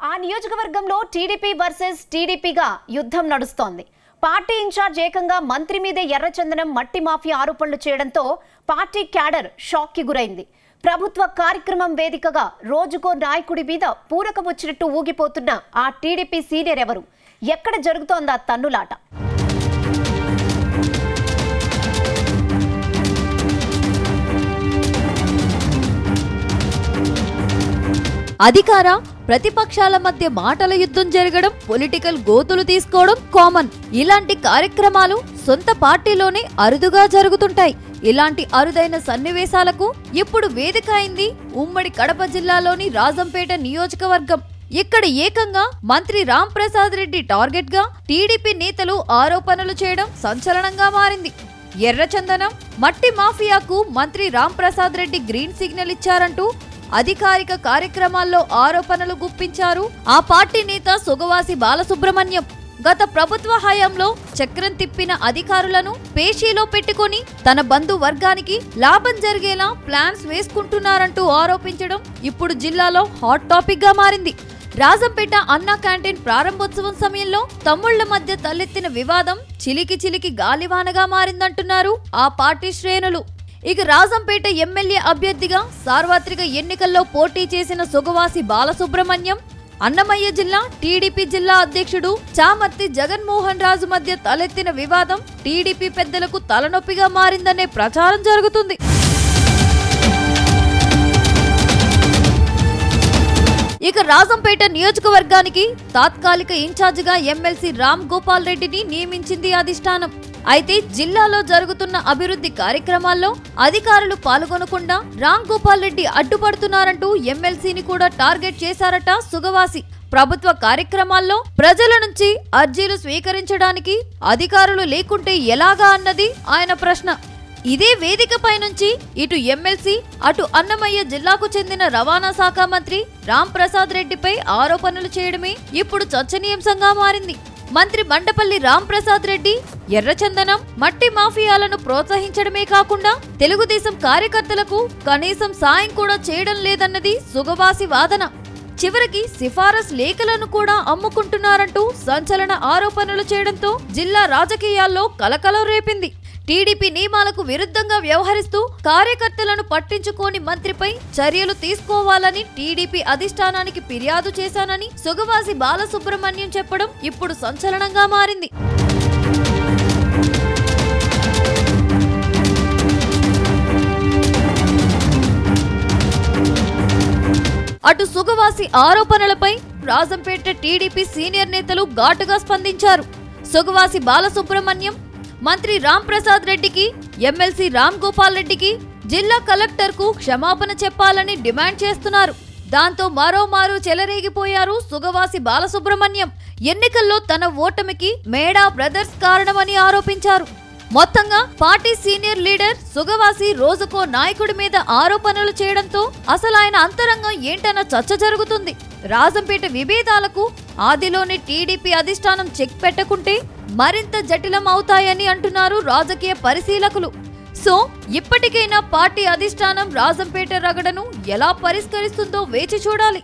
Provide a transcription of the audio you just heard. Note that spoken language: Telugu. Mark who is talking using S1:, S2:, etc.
S1: ఆ నియోజకవర్గంలో టీడీపీ వర్సెస్ టీడీపీగా యుద్ధం నడుస్తోంది. పార్టీ ఇన్ఛార్జ్ ఏకంగా మంత్రి మీదే ఎర్రచందనం మట్టి మాఫియా ఆరోపణలు చేయడంతో పార్టీ క్యాడర్ షాక్ కి గురైంది. ప్రభుత్వ కార్యక్రమం వేదికగా రోజుకో నాయకుడి మీద పూరక వచ్చినట్టు ఊగిపోతున్న ఆ టీడీపీ సీనియర్ ఎవరు? ఎక్కడ జరుగుతోందా తన్నులాట?
S2: అధికార ప్రతిపక్షాల మధ్య మాటల యుద్ధం జరగడం, పొలిటికల్ గోతులు తీసుకోవడం కామన్. ఇలాంటి కార్యక్రమాలు సొంత పార్టీలోనే అరుదుగా జరుగుతుంటాయి. ఇలాంటి అరుదైన సన్నివేశాలకు ఇప్పుడు వేదిక అయింది ఉమ్మడి కడప జిల్లాలోని రాజంపేట నియోజకవర్గం. ఇక్కడ ఏకంగా మంత్రి రామ్ ప్రసాద్ రెడ్డి టార్గెట్ గా టీడీపీ నేతలు ఆరోపణలు చేయడం సంచలనంగా మారింది. ఎర్రచందనం మట్టి మాఫియాకు మంత్రి రామ్ ప్రసాద్ రెడ్డి గ్రీన్ సిగ్నల్ ఇచ్చారంటూ అధికారిక కార్యక్రమాల్లో ఆరోపణలు గుప్పించారు ఆ పార్టీ నేత సుగవాసి బాలసుబ్రహ్మణ్యం. గత ప్రభుత్వ హయాంలో చక్రం తిప్పిన అధికారులను పేషీలో పెట్టుకుని తన బంధు వర్గానికి లాభం జరిగేలా ప్లాన్స్ వేసుకుంటున్నారంటూ ఆరోపించడం ఇప్పుడు జిల్లాలో హాట్ టాపిక్ గా మారింది. రాజంపేట అన్నా క్యాంటీన్ ప్రారంభోత్సవం సమయంలో తమ్ముళ్ల మధ్య తలెత్తిన వివాదం చిలికి గాలివానగా మారిందంటున్నారు ఆ పార్టీ శ్రేణులు. ఇక రాజంపేట ఎమ్మెల్యే అభ్యర్థిగా సార్వత్రిక ఎన్నికల్లో పోటీ చేసిన సుగవాసి బాలసుబ్రహ్మణ్యం, అన్నమయ్య జిల్లా టీడీపీ జిల్లా అధ్యక్షుడు చామర్తి జగన్మోహన్ రాజు మధ్య తలెత్తిన వివాదం టీడీపీ పెద్దలకు తలనొప్పిగా మారిందనే ప్రచారం జరుగుతుంది. ఇక రాజంపేట నియోజకవర్గానికి తాత్కాలిక ఇన్ఛార్జిగా ఎమ్మెల్సీ రామ్ గోపాల్ రెడ్డిని నియమించింది అధిష్టానం. అయితే జిల్లాలో జరుగుతున్న అభివృద్ధి కార్యక్రమాల్లో అధికారులు పాల్గొనకుండా రామ్ గోపాల్ రెడ్డి అడ్డుపడుతున్నారంటూ ఎమ్మెల్సీని కూడా టార్గెట్ చేశారట సుగవాసి. ప్రభుత్వ కార్యక్రమాల్లో ప్రజల నుంచి అర్జీలు స్వీకరించడానికి అధికారులు లేకుంటే ఎలాగా అన్నది ఆయన ప్రశ్న. ఇదే వేదికపై నుంచి ఇటు ఎమ్మెల్సీ అటు అన్నమయ్య జిల్లాకు చెందిన రవాణా శాఖ మంత్రి రామ్ ప్రసాద్ రెడ్డిపై ఆరోపణలు చేయడమే ఇప్పుడు చర్చనీయాంశంగా మారింది. మంత్రి మండపల్లి రామ్ ప్రసాద్ రెడ్డి ఎర్రచందనం మట్టి మాఫియాలను ప్రోత్సహించడమే కాకుండా తెలుగుదేశం కార్యకర్తలకు కనీసం సాయం కూడా చేయడం లేదన్నది సుగవాసి వాదన. చివరికి సిఫారసు లేఖలను కూడా అమ్ముకుంటున్నారంటూ సంచలన ఆరోపణలు చేయడంతో జిల్లా రాజకీయాల్లో కలకలం రేపింది. టీడీపీ నియమాలకు విరుద్ధంగా వ్యవహరిస్తూ కార్యకర్తలను పట్టించుకోని మంత్రిపై చర్యలు తీసుకోవాలని టీడీపీ అధిష్టానానికి ఫిర్యాదు చేశానని సుగవాసి బాలసుబ్రహ్మణ్యం చెప్పడం ఇప్పుడు సంచలనంగా మారింది. అటు సుగవాసి ఆరోపణలపై రాజంపేట టీడీపీ సీనియర్ నేతలు ఘాటుగా స్పందించారు. సుగవాసి బాలసుబ్రహ్మణ్యం మంత్రి రామ్ ప్రసాద్ రెడ్డికి, ఎమ్మెల్సీ రామ్ గోపాల్ రెడ్డికి జిల్లా కలెక్టర్ కు క్షమాపణ చెప్పాలని డిమాండ్ చేస్తున్నారు. దాంతో మరోమారు చెలరేగిపోయారు సుగవాసి బాలసుబ్రహ్మణ్యం. ఎన్నికల్లో తన ఓటమికి మేడా బ్రదర్స్ కారణమని ఆరోపించారు. మొత్తంగా పార్టీ సీనియర్ లీడర్ సుగవాసి రోజుకో నాయకుడి మీద ఆరోపణలు చేయడంతో అసలు ఆయన అంతరంగం ఏంటన్న చర్చ జరుగుతుంది. రాజంపేట విభేదాలకు ఆదిలోనే టీడీపీ అధిష్టానం చెక్ పెట్టకుంటే మరింత జటిలం అవుతాయని అంటున్నారు రాజకీయ పరిశీలకులు. సో ఇప్పటికైనా పార్టీ అధిష్టానం రాజంపేట రగడను ఎలా పరిష్కరిస్తుందో వేచి చూడాలి.